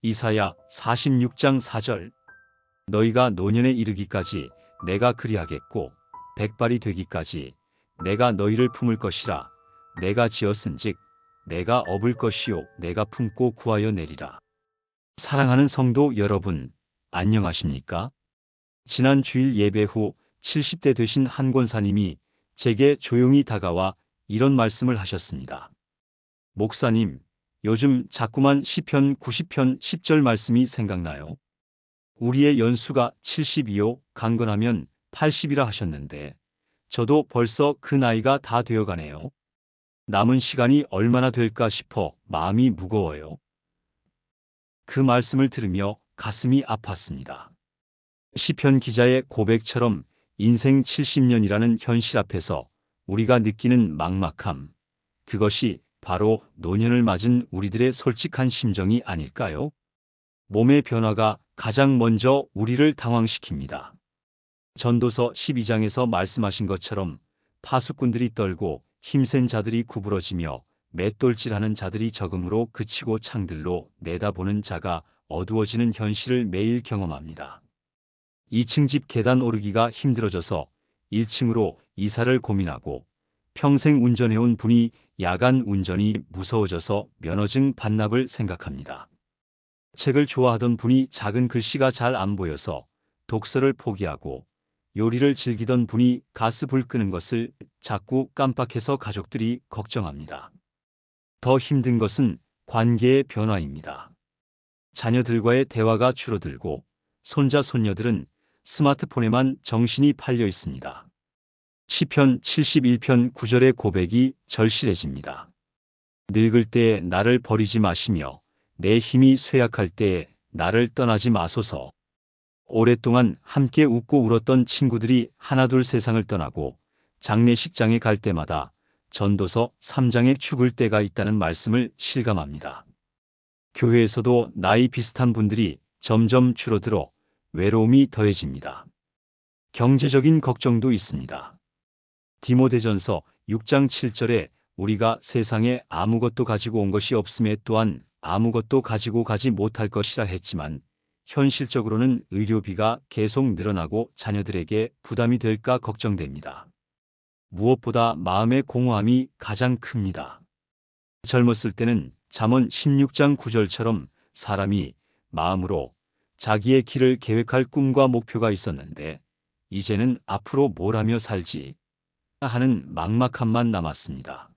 이사야 46장 4절. 너희가 노년에 이르기까지 내가 그리하겠고 백발이 되기까지 내가 너희를 품을 것이라. 내가 지었은즉 내가 업을 것이요 내가 품고 구하여 내리라. 사랑하는 성도 여러분, 안녕하십니까? 지난 주일 예배 후 70대 되신 한 권사님이 제게 조용히 다가와 이런 말씀을 하셨습니다. 목사님, 요즘 자꾸만 시편 90편 10절 말씀이 생각나요. 우리의 연수가 70이요 강건하면 80이라 하셨는데 저도 벌써 그 나이가 다 되어가네요. 남은 시간이 얼마나 될까 싶어 마음이 무거워요. 그 말씀을 들으며 가슴이 아팠습니다. 시편 기자의 고백처럼 인생 70년이라는 현실 앞에서 우리가 느끼는 막막함, 그것이 바로 노년을 맞은 우리들의 솔직한 심정이 아닐까요? 몸의 변화가 가장 먼저 우리를 당황시킵니다. 전도서 12장에서 말씀하신 것처럼 파수꾼들이 떨고 힘센 자들이 구부러지며 맷돌질하는 자들이 적음으로 그치고 창들로 내다보는 자가 어두워지는 현실을 매일 경험합니다. 2층 집 계단 오르기가 힘들어져서 1층으로 이사를 고민하고 평생 운전해온 분이 야간 운전이 무서워져서 면허증 반납을 생각합니다. 책을 좋아하던 분이 작은 글씨가 잘 안 보여서 독서를 포기하고 요리를 즐기던 분이 가스불 끄는 것을 자꾸 깜빡해서 가족들이 걱정합니다. 더 힘든 것은 관계의 변화입니다. 자녀들과의 대화가 줄어들고 손자 손녀들은 스마트폰에만 정신이 팔려 있습니다. 시편 71편 9절의 고백이 절실해집니다. 늙을 때에 나를 버리지 마시며 내 힘이 쇠약할 때에 나를 떠나지 마소서. 오랫동안 함께 웃고 울었던 친구들이 하나둘 세상을 떠나고 장례식장에 갈 때마다 전도서 3장에 죽을 때가 있다는 말씀을 실감합니다. 교회에서도 나이 비슷한 분들이 점점 줄어들어 외로움이 더해집니다. 경제적인 걱정도 있습니다. 디모데전서 6장 7절에 우리가 세상에 아무것도 가지고 온 것이 없음에 또한 아무것도 가지고 가지 못할 것이라 했지만 현실적으로는 의료비가 계속 늘어나고 자녀들에게 부담이 될까 걱정됩니다. 무엇보다 마음의 공허함이 가장 큽니다. 젊었을 때는 잠언 16장 9절처럼 사람이 마음으로 자기의 길을 계획할 꿈과 목표가 있었는데 이제는 앞으로 뭘 하며 살지 하는 막막함만 남았습니다.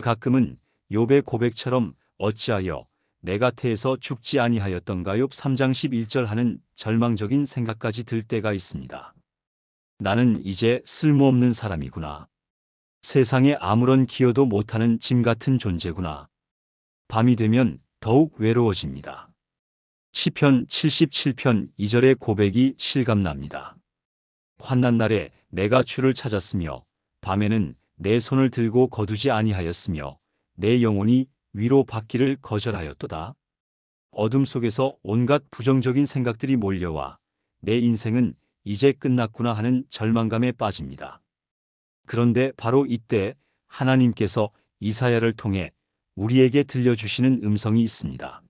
가끔은 욥의 고백처럼 어찌하여 내가 태에서 죽지 아니하였던가 욥 3장 11절 하는 절망적인 생각까지 들 때가 있습니다. 나는 이제 쓸모없는 사람이구나. 세상에 아무런 기여도 못하는 짐 같은 존재구나. 밤이 되면 더욱 외로워집니다. 시편 77편 2절의 고백이 실감납니다. 환난 날에 내가 주를 찾았으며 밤에는 내 손을 들고 거두지 아니하였으며 내 영혼이 위로 받기를 거절하였도다. 어둠 속에서 온갖 부정적인 생각들이 몰려와 내 인생은 이제 끝났구나 하는 절망감에 빠집니다. 그런데 바로 이때 하나님께서 이사야를 통해 우리에게 들려주시는 음성이 있습니다.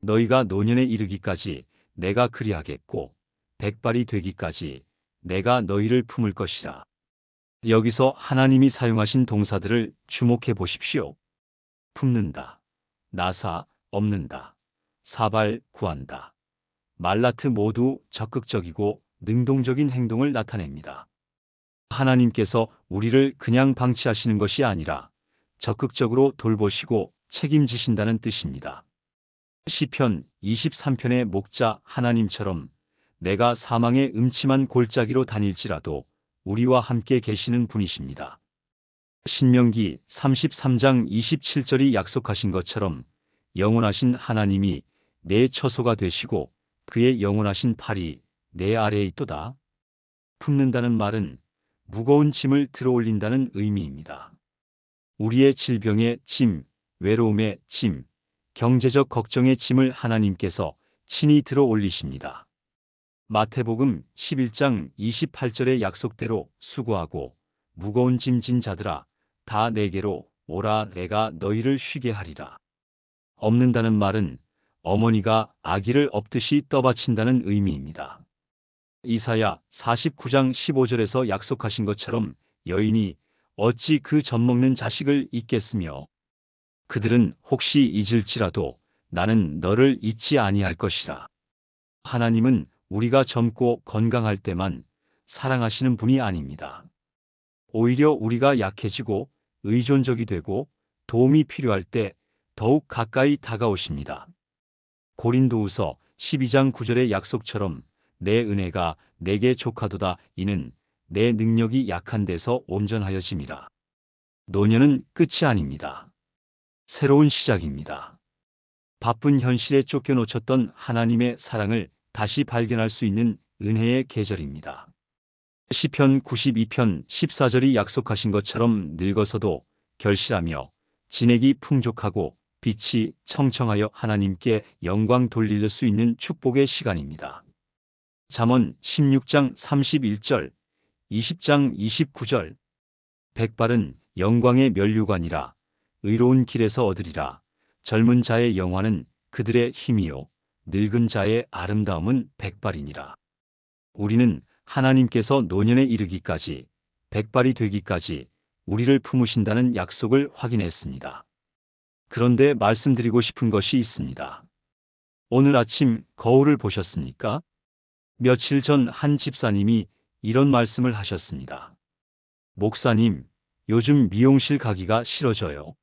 너희가 노년에 이르기까지 내가 그리하겠고 백발이 되기까지 내가 너희를 품을 것이라. 여기서 하나님이 사용하신 동사들을 주목해 보십시오. 품는다, 나사, 업는다, 사발, 구한다. 말라트 모두 적극적이고 능동적인 행동을 나타냅니다. 하나님께서 우리를 그냥 방치하시는 것이 아니라 적극적으로 돌보시고 책임지신다는 뜻입니다. 시편 23편의 목자 하나님처럼 내가 사망의 음침한 골짜기로 다닐지라도 우리와 함께 계시는 분이십니다. 신명기 33장 27절이 약속하신 것처럼 영원하신 하나님이 내 처소가 되시고 그의 영원하신 팔이 내 아래에 있도다. 품는다는 말은 무거운 짐을 들어올린다는 의미입니다. 우리의 질병의 짐, 외로움의 짐, 경제적 걱정의 짐을 하나님께서 친히 들어올리십니다. 마태복음 11장 28절의 약속대로 수고하고 무거운 짐 진 자들아 다 내게로 오라 내가 너희를 쉬게 하리라. 업는다는 말은 어머니가 아기를 업듯이 떠받친다는 의미입니다. 이사야 49장 15절에서 약속하신 것처럼 여인이 어찌 그 젖먹는 자식을 잊겠으며 그들은 혹시 잊을지라도 나는 너를 잊지 아니할 것이라. 하나님은 우리가 젊고 건강할 때만 사랑하시는 분이 아닙니다. 오히려 우리가 약해지고 의존적이 되고 도움이 필요할 때 더욱 가까이 다가오십니다. 고린도후서 12장 9절의 약속처럼 내 은혜가 내게 족하도다. 이는 내 능력이 약한 데서 온전하여짐이라. 노년은 끝이 아닙니다. 새로운 시작입니다. 바쁜 현실에 쫓겨놓쳤던 하나님의 사랑을 다시 발견할 수 있는 은혜의 계절입니다. 시편 92편 14절이 약속하신 것처럼 늙어서도 결실하며 진액이 풍족하고 빛이 청청하여 하나님께 영광 돌릴 수 있는 축복의 시간입니다. 잠언 16장 31절, 20장 29절. 백발은 영광의 면류관이라 의로운 길에서 얻으리라. 젊은 자의 영화는 그들의 힘이요 늙은 자의 아름다움은 백발이니라. 우리는 하나님께서 노년에 이르기까지 백발이 되기까지 우리를 품으신다는 약속을 확인했습니다. 그런데 말씀드리고 싶은 것이 있습니다. 오늘 아침 거울을 보셨습니까? 며칠 전 한 집사님이 이런 말씀을 하셨습니다. 목사님, 요즘 미용실 가기가 싫어져요.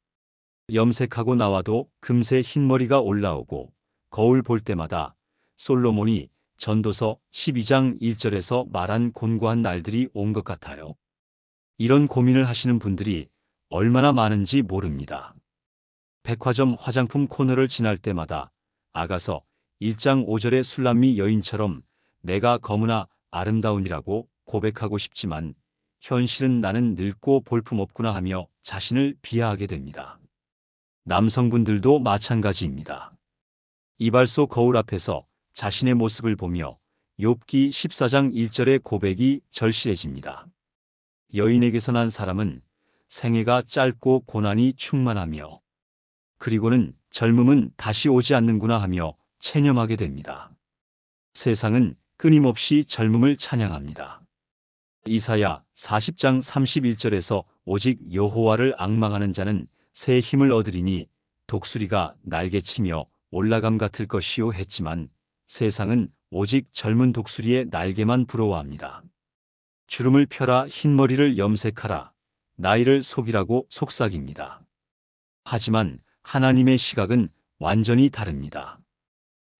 염색하고 나와도 금세 흰머리가 올라오고 거울 볼 때마다 솔로몬이 전도서 12장 1절에서 말한 곤고한 날들이 온 것 같아요. 이런 고민을 하시는 분들이 얼마나 많은지 모릅니다. 백화점 화장품 코너를 지날 때마다 아가서 1장 5절의 술람미 여인처럼 내가 검으나 아름다운이라고 고백하고 싶지만 현실은 나는 늙고 볼품없구나 하며 자신을 비하하게 됩니다. 남성분들도 마찬가지입니다. 이발소 거울 앞에서 자신의 모습을 보며 욥기 14장 1절의 고백이 절실해집니다. 여인에게서 난 사람은 생애가 짧고 고난이 충만하며 그리고는 젊음은 다시 오지 않는구나 하며 체념하게 됩니다. 세상은 끊임없이 젊음을 찬양합니다. 이사야 40장 31절에서 오직 여호와를 앙망하는 자는 새 힘을 얻으리니 독수리가 날개치며 올라감 같을 것이요 했지만 세상은 오직 젊은 독수리의 날개만 부러워합니다. 주름을 펴라 흰머리를 염색하라 나이를 속이라고 속삭입니다. 하지만 하나님의 시각은 완전히 다릅니다.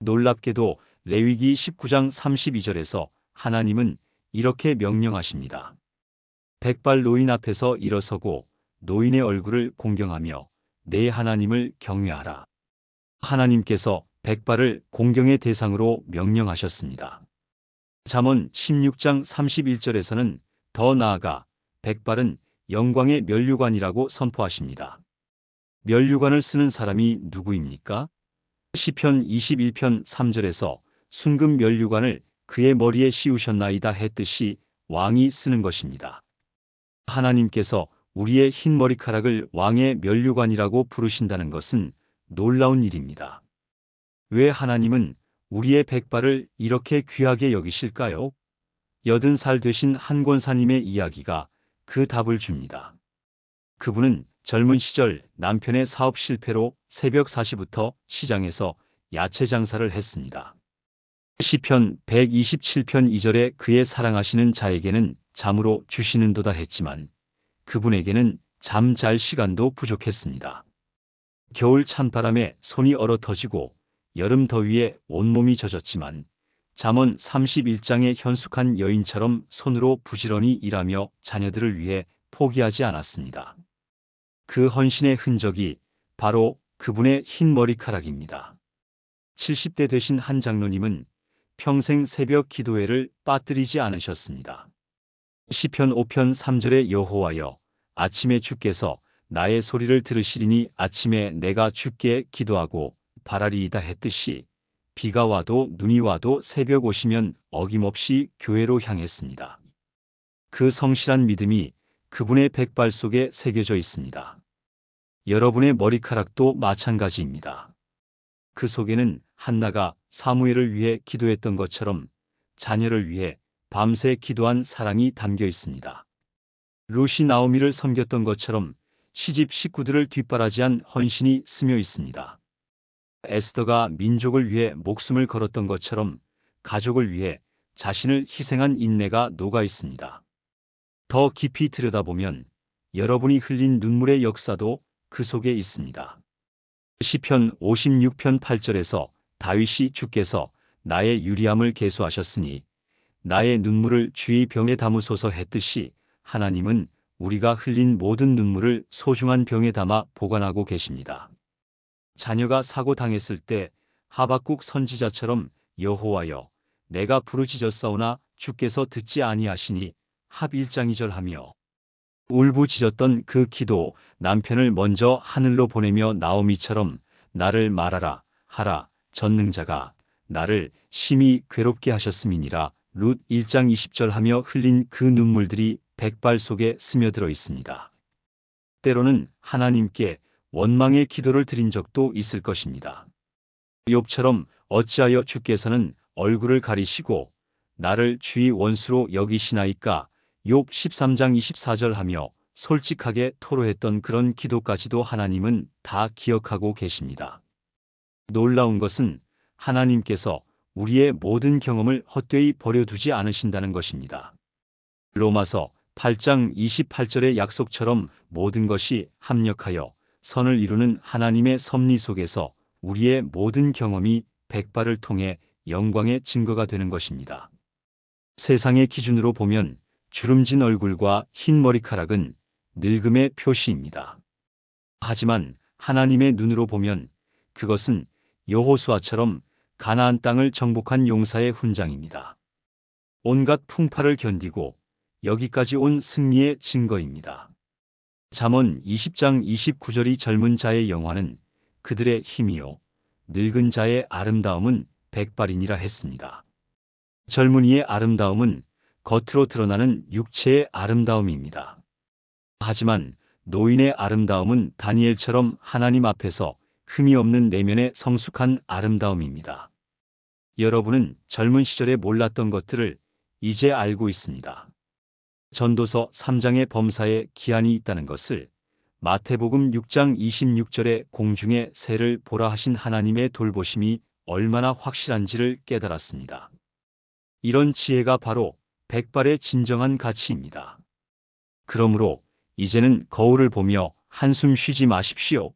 놀랍게도 레위기 19장 32절에서 하나님은 이렇게 명령하십니다. 백발 노인 앞에서 일어서고 노인의 얼굴을 공경하며 내 하나님을 경외하라. 하나님께서 백발을 공경의 대상으로 명령하셨습니다. 잠언 16장 31절에서는 더 나아가 백발은 영광의 면류관이라고 선포하십니다. 면류관을 쓰는 사람이 누구입니까? 시편 21편 3절에서 순금 면류관을 그의 머리에 씌우셨나이다 했듯이 왕이 쓰는 것입니다. 하나님께서 우리의 흰 머리카락을 왕의 면류관이라고 부르신다는 것은 놀라운 일입니다. 왜 하나님은 우리의 백발을 이렇게 귀하게 여기실까요? 80살 되신 한 권사님의 이야기가 그 답을 줍니다. 그분은 젊은 시절 남편의 사업 실패로 새벽 4시부터 시장에서 야채 장사를 했습니다. 시편 127편 2절에 그의 사랑하시는 자에게는 잠으로 주시는도다 했지만 그분에게는 잠 잘 시간도 부족했습니다. 겨울 찬바람에 손이 얼어 터지고 여름 더위에 온몸이 젖었지만 잠언 31장의 현숙한 여인처럼 손으로 부지런히 일하며 자녀들을 위해 포기하지 않았습니다. 그 헌신의 흔적이 바로 그분의 흰 머리카락입니다. 70대 되신 한 장로님은 평생 새벽 기도회를 빠뜨리지 않으셨습니다. 시편 5편 3절의 여호와여 아침에 주께서 나의 소리를 들으시리니 아침에 내가 주께 기도하고 바라리이다 했듯이 비가 와도 눈이 와도 새벽 오시면 어김없이 교회로 향했습니다. 그 성실한 믿음이 그분의 백발 속에 새겨져 있습니다. 여러분의 머리카락도 마찬가지입니다. 그 속에는 한나가 사무엘을 위해 기도했던 것처럼 자녀를 위해 밤새 기도한 사랑이 담겨 있습니다. 룻이 나오미를 섬겼던 것처럼 시집 식구들을 뒷바라지한 헌신이 스며 있습니다. 에스더가 민족을 위해 목숨을 걸었던 것처럼 가족을 위해 자신을 희생한 인내가 녹아 있습니다. 더 깊이 들여다보면 여러분이 흘린 눈물의 역사도 그 속에 있습니다. 시편 56편 8절에서 다윗이 주께서 나의 유리함을 계수하셨으니 나의 눈물을 주의 병에 담으소서 했듯이 하나님은 우리가 흘린 모든 눈물을 소중한 병에 담아 보관하고 계십니다. 자녀가 사고당했을 때 하박국 선지자처럼 여호와여 내가 부르짖었사오나 주께서 듣지 아니하시니 합 1장 2절 하며 울부짖었던 그 기도, 남편을 먼저 하늘로 보내며 나오미처럼 나를 말하라 하라 전능자가 나를 심히 괴롭게 하셨음이니라 룻 1장 20절 하며 흘린 그 눈물들이 백발 속에 스며들어 있습니다. 때로는 하나님께 원망의 기도를 드린 적도 있을 것입니다. 욥처럼 어찌하여 주께서는 얼굴을 가리시고 나를 주의 원수로 여기시나이까 욥 13장 24절 하며 솔직하게 토로했던 그런 기도까지도 하나님은 다 기억하고 계십니다. 놀라운 것은 하나님께서 우리의 모든 경험을 헛되이 버려두지 않으신다는 것입니다. 로마서 8장 28절의 약속처럼 모든 것이 합력하여 선을 이루는 하나님의 섭리 속에서 우리의 모든 경험이 백발을 통해 영광의 증거가 되는 것입니다. 세상의 기준으로 보면 주름진 얼굴과 흰 머리카락은 늙음의 표시입니다. 하지만 하나님의 눈으로 보면 그것은 여호수아처럼 가나안 땅을 정복한 용사의 훈장입니다. 온갖 풍파를 견디고 여기까지 온 승리의 증거입니다. 잠언 20장 29절이 젊은 자의 영화는 그들의 힘이요 늙은 자의 아름다움은 백발이니라 했습니다. 젊은이의 아름다움은 겉으로 드러나는 육체의 아름다움입니다. 하지만 노인의 아름다움은 다니엘처럼 하나님 앞에서 흠이 없는 내면의 성숙한 아름다움입니다. 여러분은 젊은 시절에 몰랐던 것들을 이제 알고 있습니다. 전도서 3장의 범사에 기한이 있다는 것을, 마태복음 6장 26절에 공중의 새를 보라 하신 하나님의 돌보심이 얼마나 확실한지를 깨달았습니다. 이런 지혜가 바로 백발의 진정한 가치입니다. 그러므로 이제는 거울을 보며 한숨 쉬지 마십시오.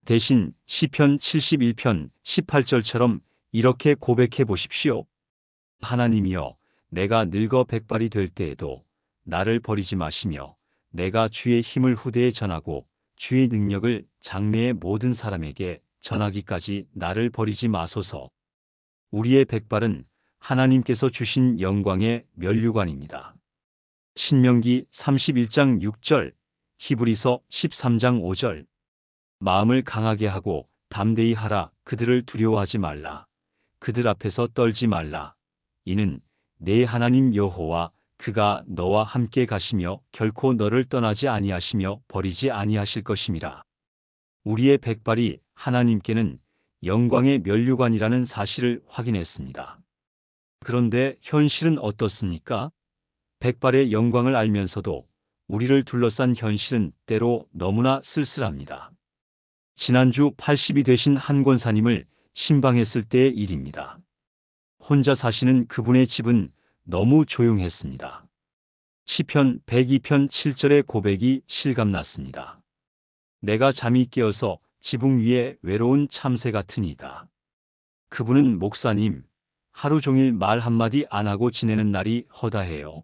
대신 시편 71편 18절처럼 이렇게 고백해 보십시오. 하나님이여, 내가 늙어 백발이 될 때에도 나를 버리지 마시며 내가 주의 힘을 후대에 전하고 주의 능력을 장래의 모든 사람에게 전하기까지 나를 버리지 마소서. 우리의 백발은 하나님께서 주신 영광의 면류관입니다. 신명기 31장 6절, 히브리서 13장 5절. 마음을 강하게 하고 담대히 하라. 그들을 두려워하지 말라. 그들 앞에서 떨지 말라. 이는 내 하나님 여호와 그가 너와 함께 가시며 결코 너를 떠나지 아니하시며 버리지 아니하실 것임이라. 우리의 백발이 하나님께는 영광의 면류관이라는 사실을 확인했습니다. 그런데 현실은 어떻습니까? 백발의 영광을 알면서도 우리를 둘러싼 현실은 때로 너무나 쓸쓸합니다. 지난주 80이 되신 한 권사님을 신방했을 때의 일입니다. 혼자 사시는 그분의 집은 너무 조용했습니다. 시편 102편 7절의 고백이 실감났습니다. 내가 잠이 깨어서 지붕 위에 외로운 참새 같으니이다. 그분은 목사님, 하루 종일 말 한마디 안 하고 지내는 날이 허다해요.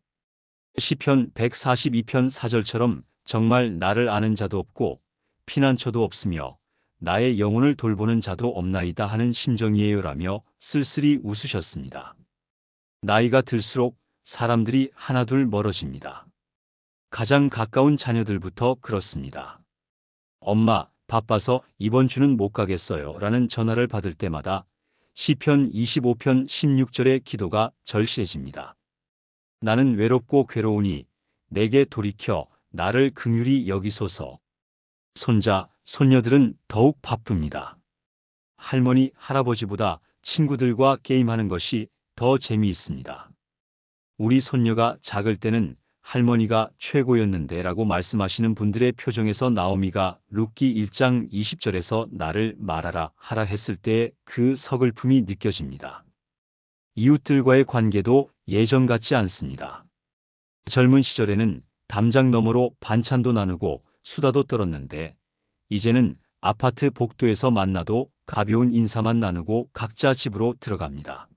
시편 142편 4절처럼 정말 나를 아는 자도 없고 피난처도 없으며 나의 영혼을 돌보는 자도 없나이다 하는 심정이에요라며 쓸쓸히 웃으셨습니다. 나이가 들수록 사람들이 하나둘 멀어집니다. 가장 가까운 자녀들부터 그렇습니다. 엄마, 바빠서 이번 주는 못 가겠어요 라는 전화를 받을 때마다 시편 25편 16절의 기도가 절실해집니다. 나는 외롭고 괴로우니 내게 돌이켜 나를 긍휼히 여기소서. 손자, 손녀들은 더욱 바쁩니다. 할머니, 할아버지보다 친구들과 게임하는 것이 더 재미있습니다. 우리 손녀가 작을 때는 할머니가 최고였는데 라고 말씀하시는 분들의 표정에서 나오미가 룻기 1장 20절에서 나를 말하라 하라 했을 때의 그 서글픔이 느껴집니다. 이웃들과의 관계도 예전 같지 않습니다. 젊은 시절에는 담장 너머로 반찬도 나누고 수다도 떨었는데 이제는 아파트 복도에서 만나도 가벼운 인사만 나누고 각자 집으로 들어갑니다.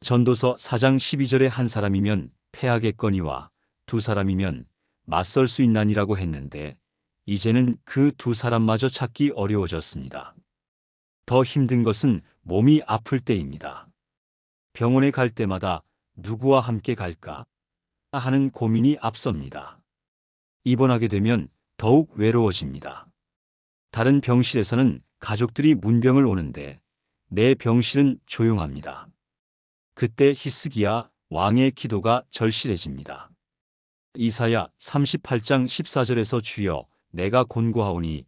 전도서 4장 12절에 한 사람이면 패하겠거니와 두 사람이면 맞설 수 있나니라고 했는데 이제는 그 두 사람마저 찾기 어려워졌습니다. 더 힘든 것은 몸이 아플 때입니다. 병원에 갈 때마다 누구와 함께 갈까 하는 고민이 앞섭니다. 입원하게 되면 더욱 외로워집니다. 다른 병실에서는 가족들이 문병을 오는데 내 병실은 조용합니다. 그때 히스기야 왕의 기도가 절실해집니다. 이사야 38장 14절에서 주여 내가 곤고하오니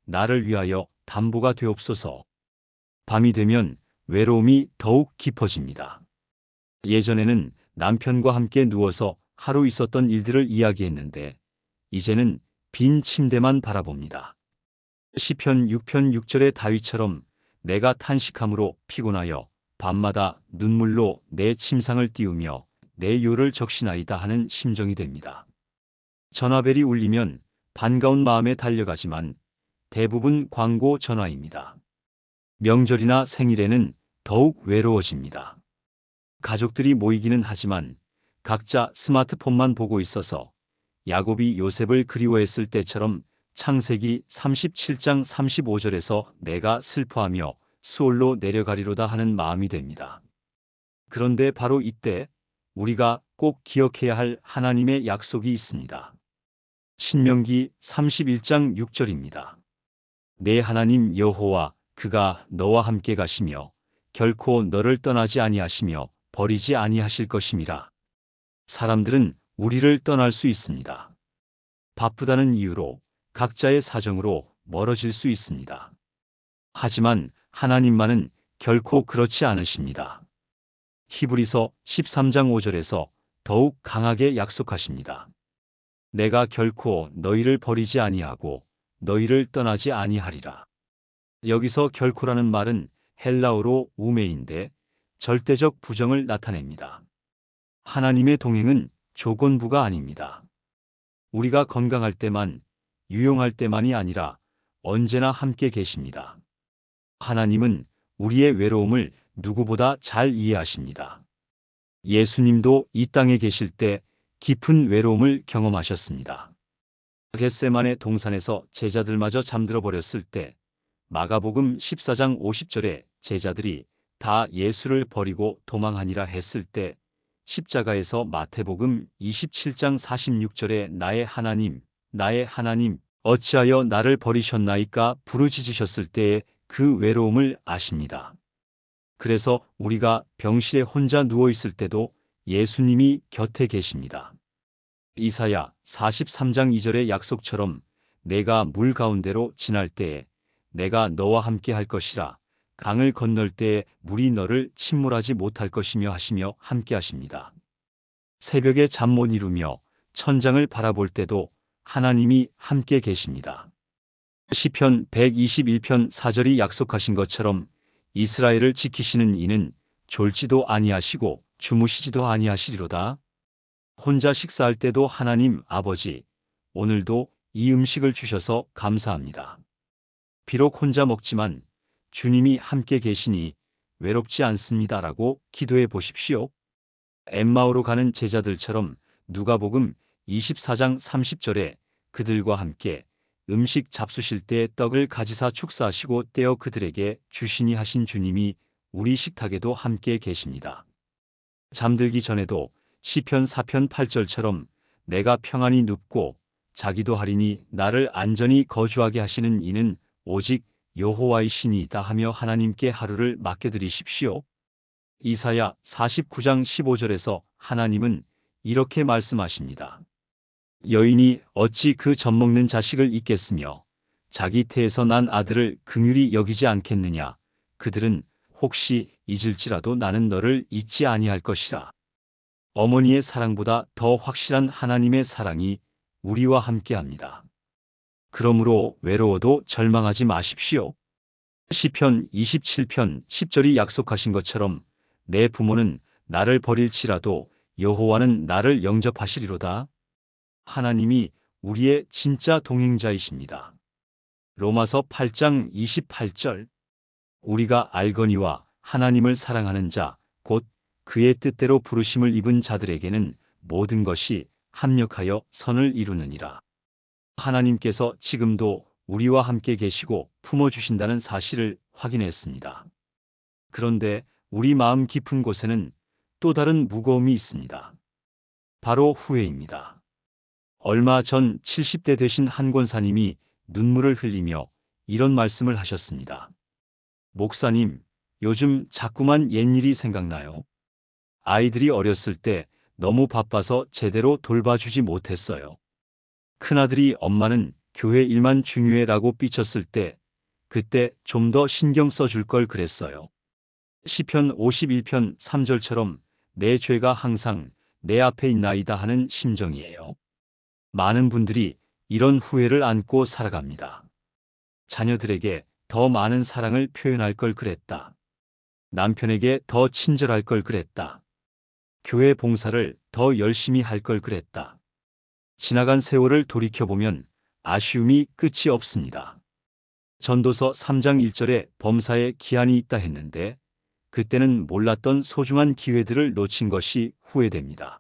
나를 위하여 담보가 되옵소서. 밤이 되면 외로움이 더욱 깊어집니다. 예전에는 남편과 함께 누워서 하루 있었던 일들을 이야기했는데 이제는 빈 침대만 바라봅니다. 시편 6편 6절의 다윗처럼 내가 탄식함으로 피곤하여 밤마다 눈물로 내 침상을 띄우며 내 요를 적시나이다 하는 심정이 됩니다. 전화벨이 울리면 반가운 마음에 달려가지만 대부분 광고 전화입니다. 명절이나 생일에는 더욱 외로워집니다. 가족들이 모이기는 하지만 각자 스마트폰만 보고 있어서 야곱이 요셉을 그리워했을 때처럼 창세기 37장 35절에서 내가 슬퍼하며 수올로 내려가리로다 하는 마음이 됩니다. 그런데 바로 이때 우리가 꼭 기억해야 할 하나님의 약속이 있습니다. 신명기 31장 6절입니다. 내 하나님 여호와 그가 너와 함께 가시며 결코 너를 떠나지 아니하시며 버리지 아니하실 것임이라. 사람들은 우리를 떠날 수 있습니다. 바쁘다는 이유로 각자의 사정으로 멀어질 수 있습니다. 하지만 하나님만은 결코 그렇지 않으십니다. 히브리서 13장 5절에서 더욱 강하게 약속하십니다. 내가 결코 너희를 버리지 아니하고 너희를 떠나지 아니하리라. 여기서 결코라는 말은 헬라어로 우메인데 절대적 부정을 나타냅니다. 하나님의 동행은 조건부가 아닙니다. 우리가 건강할 때만, 유용할 때만이 아니라 언제나 함께 계십니다. 하나님은 우리의 외로움을 누구보다 잘 이해하십니다. 예수님도 이 땅에 계실 때 깊은 외로움을 경험하셨습니다. 겟세마네 동산에서 제자들마저 잠들어 버렸을 때 마가복음 14장 50절에 제자들이 다 예수를 버리고 도망하니라 했을 때 십자가에서 마태복음 27장 46절에 나의 하나님, 어찌하여 나를 버리셨나이까 부르짖으셨을 때의 그 외로움을 아십니다. 그래서 우리가 병실에 혼자 누워있을 때도 예수님이 곁에 계십니다. 이사야 43장 2절의 약속처럼 내가 물 가운데로 지날 때에 내가 너와 함께 할 것이라 강을 건널 때에 물이 너를 침몰하지 못할 것이며 하시며 함께 하십니다. 새벽에 잠 못 이루며 천장을 바라볼 때도 하나님이 함께 계십니다. 시편 121편 4절이 약속하신 것처럼 이스라엘을 지키시는 이는 졸지도 아니하시고 주무시지도 아니하시리로다. 혼자 식사할 때도 하나님 아버지, 오늘도 이 음식을 주셔서 감사합니다. 비록 혼자 먹지만 주님이 함께 계시니 외롭지 않습니다라고 기도해 보십시오. 엠마오로 가는 제자들처럼 누가복음 24장 30절에 그들과 함께 음식 잡수실 때 떡을 가지사 축사하시고 떼어 그들에게 주시니 하신 주님이 우리 식탁에도 함께 계십니다. 잠들기 전에도 시편 4편 8절처럼 내가 평안히 눕고 자기도 하리니 나를 안전히 거주하게 하시는 이는 오직 여호와이시니이다 하며 하나님께 하루를 맡겨드리십시오. 이사야 49장 15절에서 하나님은 이렇게 말씀하십니다. 여인이 어찌 그 젖먹는 자식을 잊겠으며 자기 태에서 난 아들을 긍휼히 여기지 않겠느냐. 그들은 혹시 잊을지라도 나는 너를 잊지 아니할 것이라. 어머니의 사랑보다 더 확실한 하나님의 사랑이 우리와 함께합니다. 그러므로 외로워도 절망하지 마십시오. 시편 27편 10절이 약속하신 것처럼 내 부모는 나를 버릴지라도 여호와는 나를 영접하시리로다. 하나님이 우리의 진짜 동행자이십니다. 로마서 8장 28절. 우리가 알거니와 하나님을 사랑하는 자, 곧 그의 뜻대로 부르심을 입은 자들에게는 모든 것이 합력하여 선을 이루느니라. 하나님께서 지금도 우리와 함께 계시고 품어주신다는 사실을 확인했습니다. 그런데 우리 마음 깊은 곳에는 또 다른 무거움이 있습니다. 바로 후회입니다. 얼마 전 70대 되신 한 권사님이 눈물을 흘리며 이런 말씀을 하셨습니다. 목사님, 요즘 자꾸만 옛일이 생각나요. 아이들이 어렸을 때 너무 바빠서 제대로 돌봐주지 못했어요. 큰아들이 엄마는 교회 일만 중요해라고 삐쳤을 때 그때 좀 더 신경 써줄 걸 그랬어요. 시편 51편 3절처럼 내 죄가 항상 내 앞에 있나이다 하는 심정이에요. 많은 분들이 이런 후회를 안고 살아갑니다. 자녀들에게 더 많은 사랑을 표현할 걸 그랬다. 남편에게 더 친절할 걸 그랬다. 교회 봉사를 더 열심히 할 걸 그랬다. 지나간 세월을 돌이켜보면 아쉬움이 끝이 없습니다. 전도서 3장 1절에 범사에 기한이 있다 했는데 그때는 몰랐던 소중한 기회들을 놓친 것이 후회됩니다.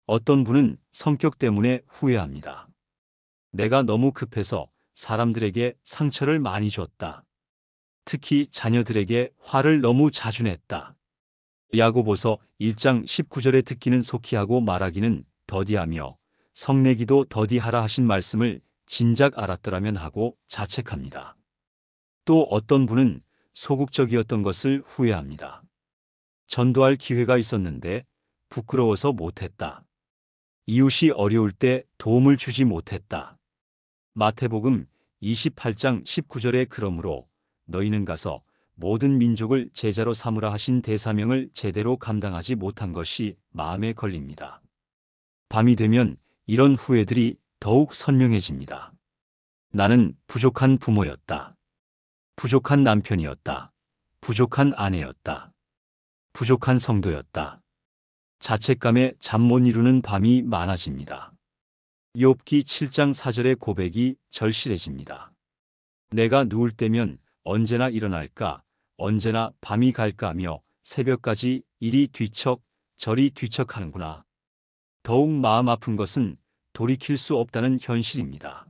어떤 분은 성격 때문에 후회합니다. 내가 너무 급해서 사람들에게 상처를 많이 줬다. 특히 자녀들에게 화를 너무 자주 냈다. 야고보서 1장 19절에 듣기는 속히 하고 말하기는 더디하며 성내기도 더디하라 하신 말씀을 진작 알았더라면 하고 자책합니다. 또 어떤 분은 소극적이었던 것을 후회합니다. 전도할 기회가 있었는데 부끄러워서 못했다. 이웃이 어려울 때 도움을 주지 못했다. 마태복음 28장 19절에 그러므로 너희는 가서 모든 민족을 제자로 삼으라 하신 대사명을 제대로 감당하지 못한 것이 마음에 걸립니다. 밤이 되면 이런 후회들이 더욱 선명해집니다. 나는 부족한 부모였다. 부족한 남편이었다. 부족한 아내였다. 부족한 성도였다. 자책감에 잠 못 이루는 밤이 많아집니다. 욥기 7장 4절의 고백이 절실해집니다. 내가 누울 때면 언제나 일어날까, 언제나 밤이 갈까 하며 새벽까지 이리 뒤척 저리 뒤척하는구나. 더욱 마음 아픈 것은 돌이킬 수 없다는 현실입니다.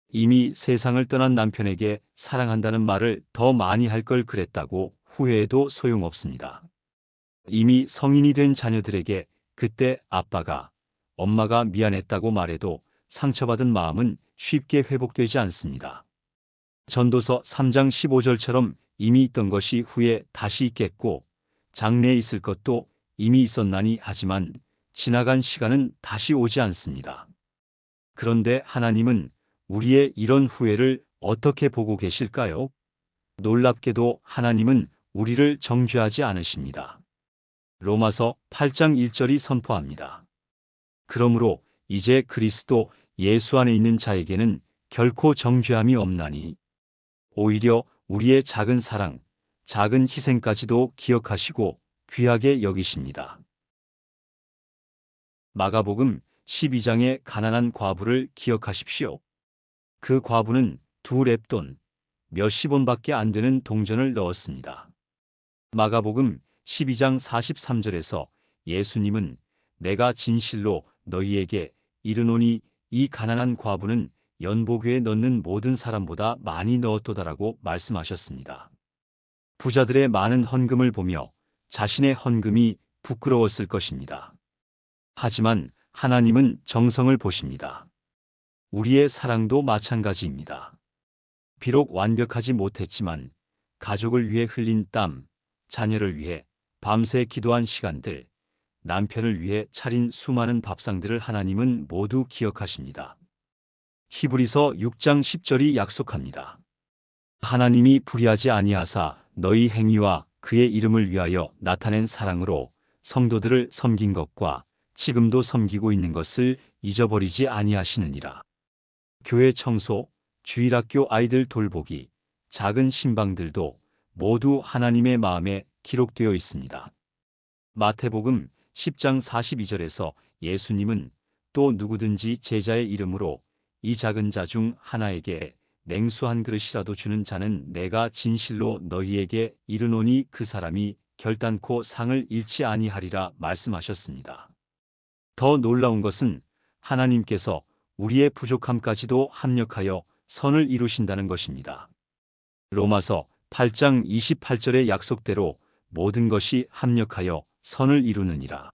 이미 세상을 떠난 남편에게 사랑한다는 말을 더 많이 할 걸 그랬다고 후회해도 소용없습니다. 이미 성인이 된 자녀들에게 그때 아빠가, 엄마가 미안했다고 말해도 상처받은 마음은 쉽게 회복되지 않습니다. 전도서 3장 15절처럼 이미 있던 것이 후에 다시 있겠고 장래에 있을 것도 이미 있었나니 하지만 지나간 시간은 다시 오지 않습니다. 그런데 하나님은 우리의 이런 후회를 어떻게 보고 계실까요? 놀랍게도 하나님은 우리를 정죄하지 않으십니다. 로마서 8장 1절이 선포합니다. 그러므로 이제 그리스도 예수 안에 있는 자에게는 결코 정죄함이 없나니 오히려 우리의 작은 사랑, 작은 희생까지도 기억하시고 귀하게 여기십니다. 마가복음 12장의 가난한 과부를 기억하십시오. 그 과부는 2렙돈, 몇십 원밖에 안 되는 동전을 넣었습니다. 마가복음 12장 43절에서 예수님은 내가 진실로 너희에게 이르노니 이 가난한 과부는 연보교에 넣는 모든 사람보다 많이 넣었도다라고 말씀하셨습니다. 부자들의 많은 헌금을 보며 자신의 헌금이 부끄러웠을 것입니다. 하지만 하나님은 정성을 보십니다. 우리의 사랑도 마찬가지입니다. 비록 완벽하지 못했지만 가족을 위해 흘린 땀, 자녀를 위해 밤새 기도한 시간들, 남편을 위해 차린 수많은 밥상들을 하나님은 모두 기억하십니다. 히브리서 6장 10절이 약속합니다. 하나님이 불의하지 아니하사 너희 행위와 그의 이름을 위하여 나타낸 사랑으로 성도들을 섬긴 것과 지금도 섬기고 있는 것을 잊어버리지 아니하시느니라. 교회 청소, 주일학교 아이들 돌보기, 작은 신방들도 모두 하나님의 마음에 기록되어 있습니다. 마태복음 10장 42절에서 예수님은 또 누구든지 제자의 이름으로 이 작은 자 중 하나에게 냉수 한 그릇이라도 주는 자는 내가 진실로 너희에게 이르노니 그 사람이 결단코 상을 잃지 아니하리라 말씀하셨습니다. 더 놀라운 것은 하나님께서 우리의 부족함까지도 합력하여 선을 이루신다는 것입니다. 로마서 8장 28절의 약속대로 모든 것이 합력하여 선을 이루느니라.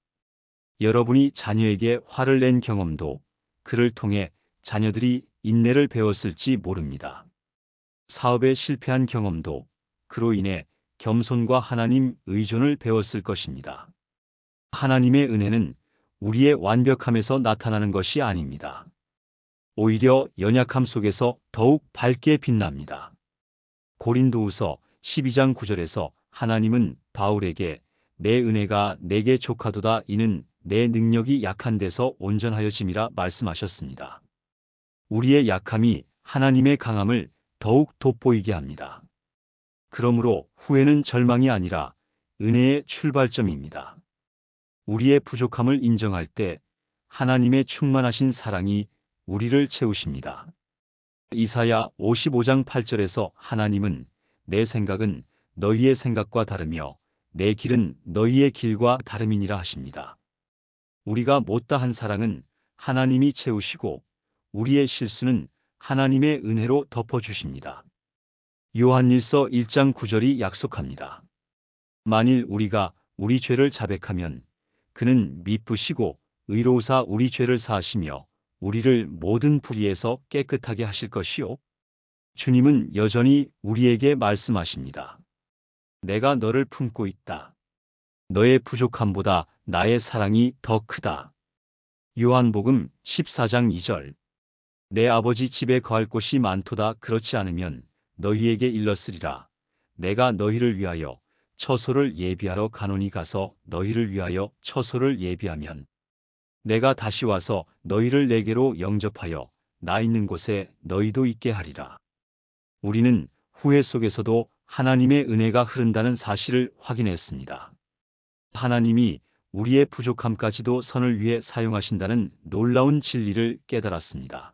여러분이 자녀에게 화를 낸 경험도 그를 통해 자녀들이 인내를 배웠을지 모릅니다. 사업에 실패한 경험도 그로 인해 겸손과 하나님 의존을 배웠을 것입니다. 하나님의 은혜는 우리의 완벽함에서 나타나는 것이 아닙니다. 오히려 연약함 속에서 더욱 밝게 빛납니다. 고린도후서 12장 9절에서 하나님은 바울에게 내 은혜가 내게 족하도다 이는 내 능력이 약한 데서 온전하여짐이라 말씀하셨습니다. 우리의 약함이 하나님의 강함을 더욱 돋보이게 합니다. 그러므로 후회는 절망이 아니라 은혜의 출발점입니다. 우리의 부족함을 인정할 때 하나님의 충만하신 사랑이 우리를 채우십니다. 이사야 55장 8절에서 하나님은 내 생각은 너희의 생각과 다르며 내 길은 너희의 길과 다름이니라 하십니다. 우리가 못다한 사랑은 하나님이 채우시고 우리의 실수는 하나님의 은혜로 덮어주십니다. 요한일서 1장 9절이 약속합니다. 만일 우리가 우리 죄를 자백하면 그는 미쁘시고 의로우사 우리 죄를 사하시며 우리를 모든 불의에서 깨끗하게 하실 것이요. 주님은 여전히 우리에게 말씀하십니다. 내가 너를 품고 있다. 너의 부족함보다 나의 사랑이 더 크다. 요한복음 14장 2절. 내 아버지 집에 거할 곳이 많도다. 그렇지 않으면 너희에게 일렀으리라. 내가 너희를 위하여 처소를 예비하러 가노니 가서 너희를 위하여 처소를 예비하면 내가 다시 와서 너희를 내게로 영접하여 나 있는 곳에 너희도 있게 하리라. 우리는 후회 속에서도 하나님의 은혜가 흐른다는 사실을 확인했습니다. 하나님이 우리의 부족함까지도 선을 위해 사용하신다는 놀라운 진리를 깨달았습니다.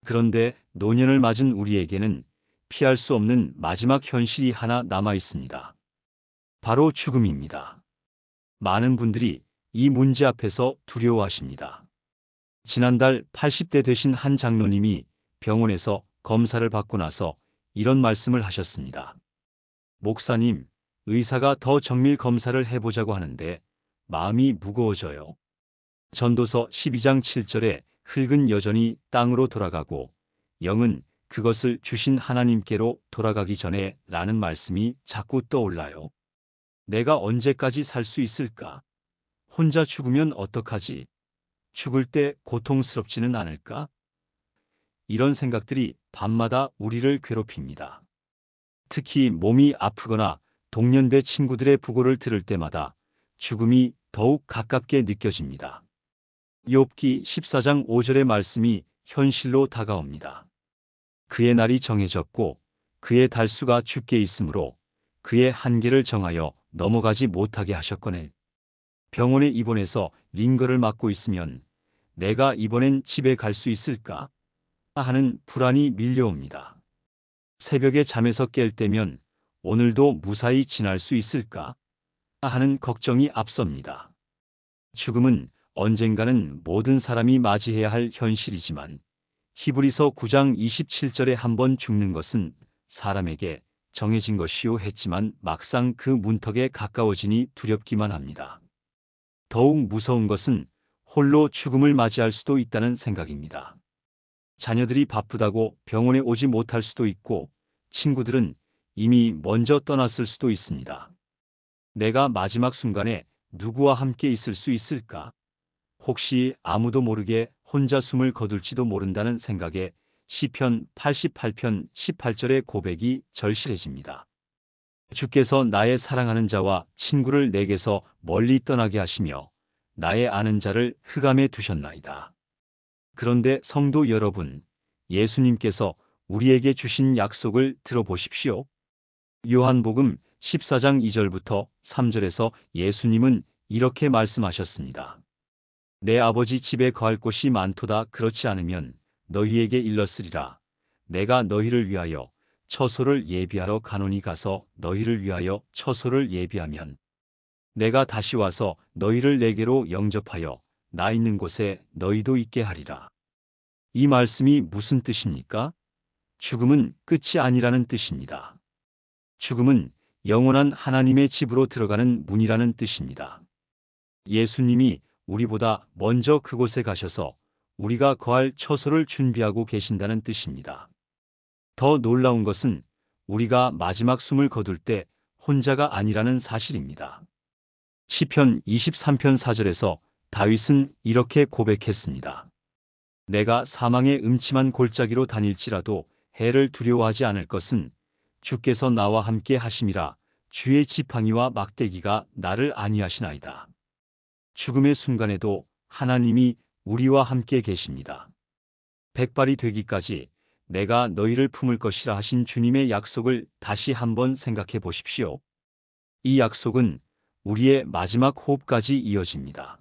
그런데 노년을 맞은 우리에게는 피할 수 없는 마지막 현실이 하나 남아 있습니다. 바로 죽음입니다. 많은 분들이 이 문제 앞에서 두려워하십니다. 지난달 80대 되신 한 장로님이 병원에서 검사를 받고 나서 이런 말씀을 하셨습니다. 목사님, 의사가 더 정밀 검사를 해보자고 하는데 마음이 무거워져요. 전도서 12장 7절에 흙은 여전히 땅으로 돌아가고 영은 그것을 주신 하나님께로 돌아가기 전에 라는 말씀이 자꾸 떠올라요. 내가 언제까지 살 수 있을까? 혼자 죽으면 어떡하지? 죽을 때 고통스럽지는 않을까? 이런 생각들이 밤마다 우리를 괴롭힙니다. 특히 몸이 아프거나 동년배 친구들의 부고를 들을 때마다 죽음이 더욱 가깝게 느껴집니다. 욥기 14장 5절의 말씀이 현실로 다가옵니다. 그의 날이 정해졌고 그의 달수가 죽게 있으므로 그의 한계를 정하여 넘어가지 못하게 하셨거늘. 병원에 입원해서 링거를 맞고 있으면 내가 이번엔 집에 갈 수 있을까? 하는 불안이 밀려옵니다. 새벽에 잠에서 깰 때면 오늘도 무사히 지날 수 있을까? 하는 걱정이 앞섭니다. 죽음은 언젠가는 모든 사람이 맞이해야 할 현실이지만 히브리서 9장 27절에 한번 죽는 것은 사람에게 정해진 것이요 했지만 막상 그 문턱에 가까워지니 두렵기만 합니다. 더욱 무서운 것은 홀로 죽음을 맞이할 수도 있다는 생각입니다. 자녀들이 바쁘다고 병원에 오지 못할 수도 있고 친구들은 이미 먼저 떠났을 수도 있습니다. 내가 마지막 순간에 누구와 함께 있을 수 있을까? 혹시 아무도 모르게 혼자 숨을 거둘지도 모른다는 생각에 시편 88편 18절의 고백이 절실해집니다. 주께서 나의 사랑하는 자와 친구를 내게서 멀리 떠나게 하시며 나의 아는 자를 흑암에 두셨나이다. 그런데 성도 여러분, 예수님께서 우리에게 주신 약속을 들어보십시오. 요한복음 14장 2절부터 3절에서 예수님은 이렇게 말씀하셨습니다. 내 아버지 집에 거할 곳이 많도다. 그렇지 않으면 너희에게 일렀으리라. 내가 너희를 위하여 처소를 예비하러 가노니 가서 너희를 위하여 처소를 예비하면 내가 다시 와서 너희를 내게로 영접하여 나 있는 곳에 너희도 있게 하리라. 이 말씀이 무슨 뜻입니까? 죽음은 끝이 아니라는 뜻입니다. 죽음은 영원한 하나님의 집으로 들어가는 문이라는 뜻입니다. 예수님이 우리보다 먼저 그곳에 가셔서 우리가 거할 처소를 준비하고 계신다는 뜻입니다. 더 놀라운 것은 우리가 마지막 숨을 거둘 때 혼자가 아니라는 사실입니다. 시편 23편 4절에서 다윗은 이렇게 고백했습니다. 내가 사망의 음침한 골짜기로 다닐지라도 해를 두려워하지 않을 것은 주께서 나와 함께 하심이라. 주의 지팡이와 막대기가 나를 안위하시나이다. 죽음의 순간에도 하나님이 우리와 함께 계십니다. 백발이 되기까지 내가 너희를 품을 것이라 하신 주님의 약속을 다시 한번 생각해 보십시오. 이 약속은 우리의 마지막 호흡까지 이어집니다.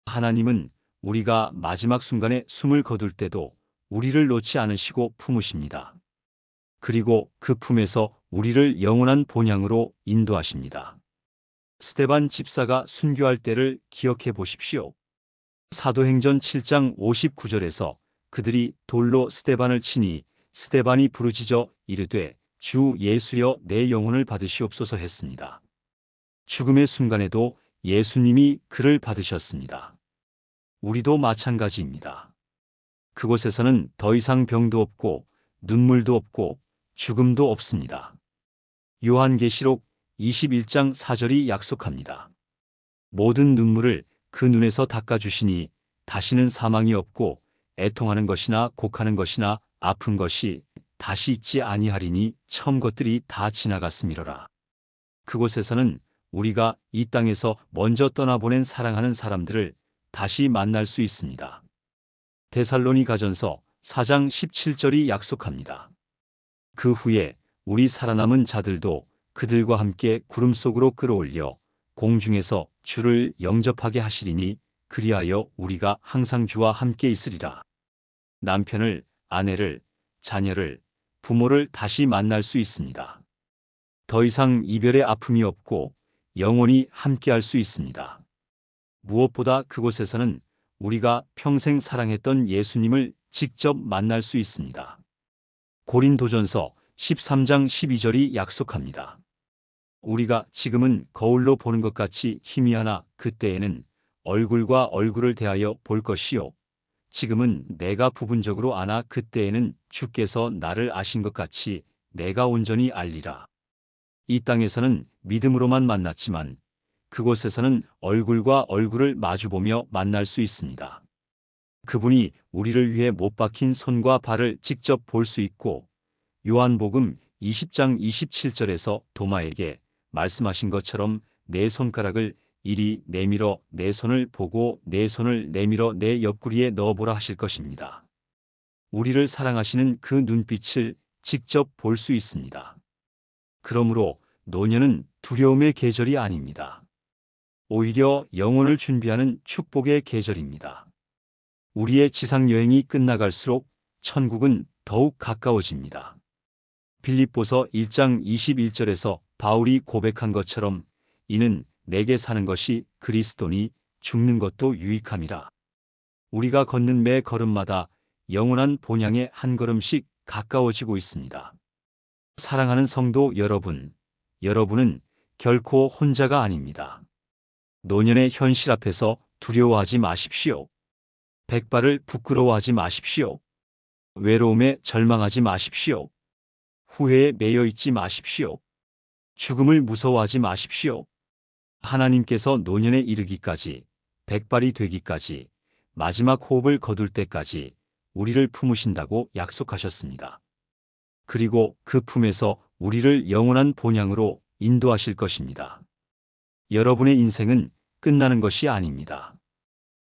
하나님은 우리가 마지막 순간에 숨을 거둘 때도 우리를 놓지 않으시고 품으십니다. 그리고 그 품에서 우리를 영원한 본향으로 인도하십니다. 스데반 집사가 순교할 때를 기억해 보십시오. 사도행전 7장 59절에서 그들이 돌로 스데반을 치니 스데반이 부르짖어 이르되 주 예수여 내 영혼을 받으시옵소서 했습니다. 죽음의 순간에도 예수님이 그를 받으셨습니다. 우리도 마찬가지입니다. 그곳에서는 더 이상 병도 없고 눈물도 없고 죽음도 없습니다. 요한계시록 21장 4절이 약속합니다. 모든 눈물을 그 눈에서 닦아주시니 다시는 사망이 없고 애통하는 것이나 곡하는 것이나 아픈 것이 다시 있지 아니하리니 처음 것들이 다 지나갔음이로라. 그곳에서는 우리가 이 땅에서 먼저 떠나보낸 사랑하는 사람들을 다시 만날 수 있습니다. 데살로니가전서 4장 17절이 약속합니다. 그 후에 우리 살아남은 자들도 그들과 함께 구름 속으로 끌어올려 공중에서 주를 영접하게 하시리니 그리하여 우리가 항상 주와 함께 있으리라. 남편을, 아내를, 자녀를, 부모를 다시 만날 수 있습니다. 더 이상 이별의 아픔이 없고 영원히 함께할 수 있습니다. 무엇보다 그곳에서는 우리가 평생 사랑했던 예수님을 직접 만날 수 있습니다. 고린도전서 13장 12절이 약속합니다. 우리가 지금은 거울로 보는 것 같이 희미하나 그때에는 얼굴과 얼굴을 대하여 볼 것이요. 지금은 내가 부분적으로 아나 그때에는 주께서 나를 아신 것 같이 내가 온전히 알리라. 이 땅에서는 믿음으로만 만났지만 그곳에서는 얼굴과 얼굴을 마주보며 만날 수 있습니다. 그분이 우리를 위해 못 박힌 손과 발을 직접 볼 수 있고 요한복음 20장 27절에서 도마에게 말씀하신 것처럼 내 손가락을 이리 내밀어 내 손을 보고 내 손을 내밀어 내 옆구리에 넣어보라 하실 것입니다. 우리를 사랑하시는 그 눈빛을 직접 볼 수 있습니다. 그러므로 노년은 두려움의 계절이 아닙니다. 오히려 영혼을 준비하는 축복의 계절입니다. 우리의 지상 여행이 끝나갈수록 천국은 더욱 가까워집니다. 빌립보서 1장 21절에서 바울이 고백한 것처럼 이는 내게 사는 것이 그리스도니 죽는 것도 유익함이라. 우리가 걷는 매 걸음마다 영원한 본향에 한 걸음씩 가까워지고 있습니다. 사랑하는 성도 여러분, 여러분은 결코 혼자가 아닙니다. 노년의 현실 앞에서 두려워하지 마십시오. 백발을 부끄러워하지 마십시오. 외로움에 절망하지 마십시오. 후회에 매여 있지 마십시오. 죽음을 무서워하지 마십시오. 하나님께서 노년에 이르기까지, 백발이 되기까지, 마지막 호흡을 거둘 때까지 우리를 품으신다고 약속하셨습니다. 그리고 그 품에서 우리를 영원한 본향으로 인도하실 것입니다. 여러분의 인생은 끝나는 것이 아닙니다.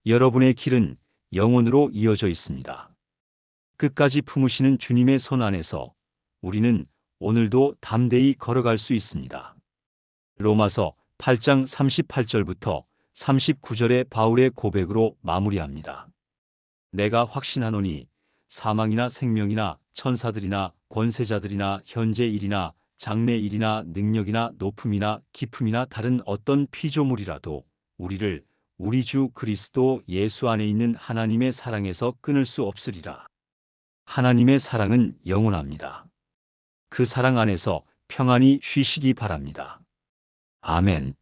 여러분의 길은 영원으로 이어져 있습니다. 끝까지 품으시는 주님의 손 안에서 우리는 오늘도 담대히 걸어갈 수 있습니다. 로마서 8장 38절부터 39절의 바울의 고백으로 마무리합니다. 내가 확신하노니 사망이나 생명이나 천사들이나 권세자들이나 현재 일이나 장래 일이나 능력이나 높음이나 깊음이나 다른 어떤 피조물이라도 우리를 우리 주 그리스도 예수 안에 있는 하나님의 사랑에서 끊을 수 없으리라. 하나님의 사랑은 영원합니다. 그 사랑 안에서 평안히 쉬시기 바랍니다. 아멘.